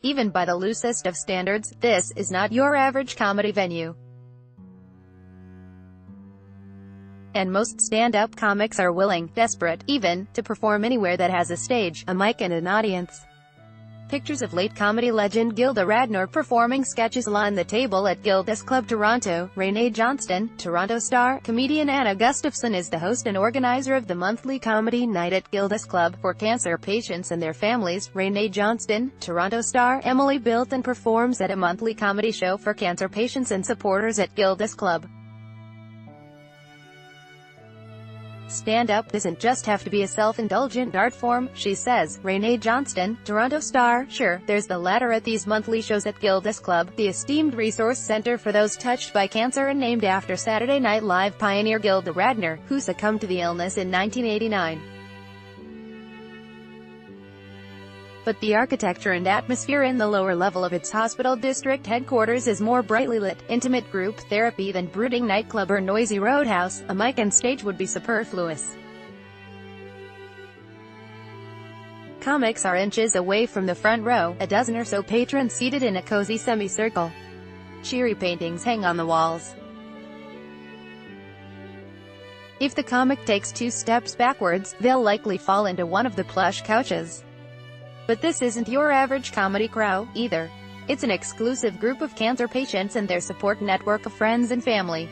Even by the loosest of standards, this is not your average comedy venue. And most stand-up comics are willing, desperate, even, to perform anywhere that has a stage, a mic and an audience. Pictures of late comedy legend Gilda Radner performing sketches line the table at Gilda's Club Toronto. Renee Johnston, Toronto star, comedian Anna Gustafson is the host and organizer of the monthly comedy night at Gilda's Club for cancer patients and their families. Renee Johnston, Toronto star, Emily Bilton performs at a monthly comedy show for cancer patients and supporters at Gilda's Club. Stand-up doesn't just have to be a self-indulgent art form, she says. Renee Johnston, Toronto star, sure, there's the latter at these monthly shows at Gilda's Club, the esteemed resource center for those touched by cancer and named after Saturday Night Live pioneer Gilda Radner, who succumbed to the illness in 1989. But the architecture and atmosphere in the lower level of its hospital district headquarters is more brightly lit, intimate group therapy than brooding nightclub or noisy roadhouse. A mic and stage would be superfluous. Comics are inches away from the front row, a dozen or so patrons seated in a cozy semicircle. Cheery paintings hang on the walls. If the comic takes 2 steps backwards, they'll likely fall into one of the plush couches. But this isn't your average comedy crowd, either. It's an exclusive group of cancer patients and their support network of friends and family.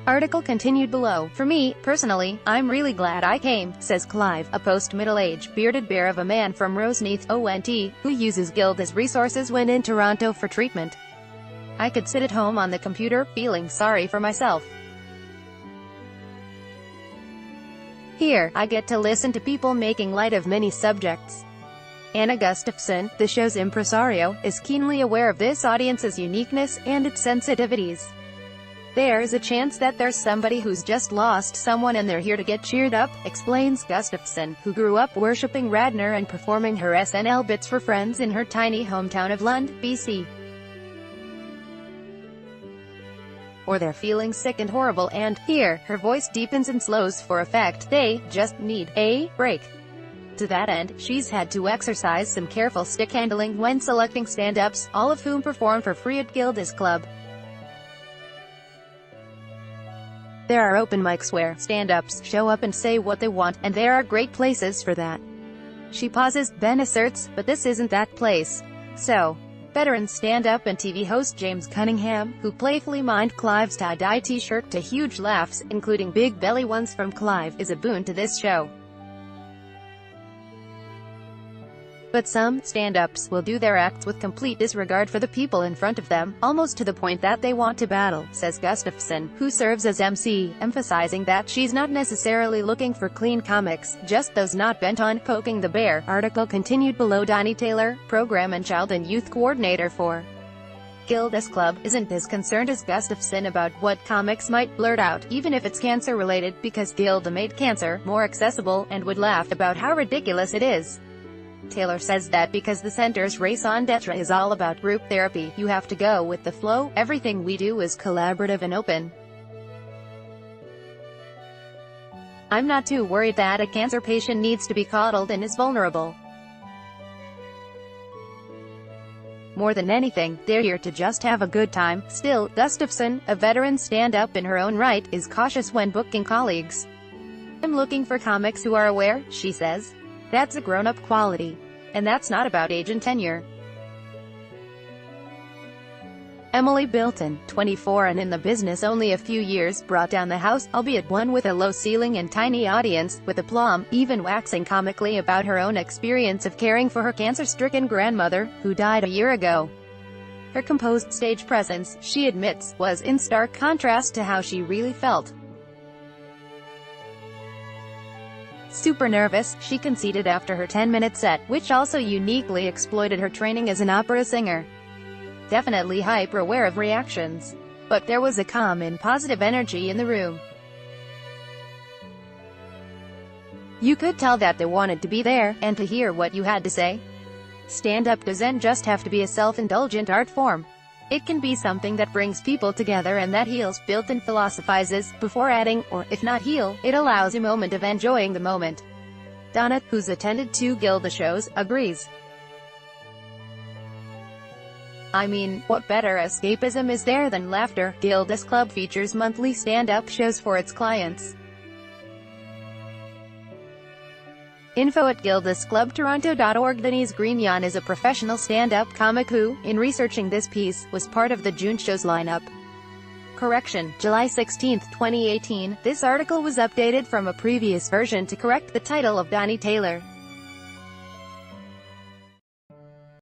Article continued below. For me, personally, I'm really glad I came, says Clive, a post-middle-aged, bearded bear of a man from Roseneath, ONT, who uses Gilda's resources when in Toronto for treatment. I could sit at home on the computer, feeling sorry for myself. Here, I get to listen to people making light of many subjects. Anna Gustafson, the show's impresario, is keenly aware of this audience's uniqueness and its sensitivities. There's a chance that there's somebody who's just lost someone and they're here to get cheered up, explains Gustafson, who grew up worshipping Radner and performing her SNL bits for friends in her tiny hometown of Lund, BC. Or they're feeling sick and horrible and, here, her voice deepens and slows for effect, they just need a break. To that end, she's had to exercise some careful stick handling when selecting stand-ups, all of whom perform for free at Gilda's Club. There are open mics where stand-ups show up and say what they want, and there are great places for that. She pauses, then asserts, but this isn't that place. So, veteran stand-up and TV host James Cunningham, who playfully mined Clive's tie-dye t-shirt to huge laughs, including big belly ones from Clive, is a boon to this show. But some stand-ups will do their acts with complete disregard for the people in front of them, almost to the point that they want to battle, says Gustafson, who serves as MC, emphasizing that she's not necessarily looking for clean comics, just those not bent on poking the bear. Article continued below. Donnie Taylor, program and child and youth coordinator for Gilda's Club, isn't as concerned as Gustafson about what comics might blurt out, even if it's cancer-related, because Gilda made cancer more accessible, and would laugh about how ridiculous it is. Taylor says that because the center's raison d'etre is all about group therapy, you have to go with the flow. Everything we do is collaborative and open. I'm not too worried that a cancer patient needs to be coddled and is vulnerable. More than anything, they're here to just have a good time. Still, Gustafson, a veteran stand-up in her own right, is cautious when booking colleagues. I'm looking for comics who are aware, she says. That's a grown-up quality. And that's not about age and tenure. Emily Bilton, 24 and in the business only a few years, brought down the house, albeit one with a low ceiling and tiny audience, with aplomb, even waxing comically about her own experience of caring for her cancer-stricken grandmother, who died a year ago. Her composed stage presence, she admits, was in stark contrast to how she really felt. Super nervous, she conceded after her 10-minute set, which also uniquely exploited her training as an opera singer. Definitely hyper-aware of reactions. But there was a calm and positive energy in the room. You could tell that they wanted to be there, and to hear what you had to say. Stand-up doesn't just have to be a self-indulgent art form. It can be something that brings people together and that heals. Bilton philosophizes, before adding, or, if not heal, it allows a moment of enjoying the moment. Donna, who's attended 2 Gilda shows, agrees. I mean, what better escapism is there than laughter? Gilda's Club features monthly stand-up shows for its clients. Info at gildasclubtoronto.org. Denise Grignon is a professional stand-up comic who, in researching this piece, was part of the June show's lineup. Correction, July 16, 2018. This article was updated from a previous version to correct the title of Donnie Taylor.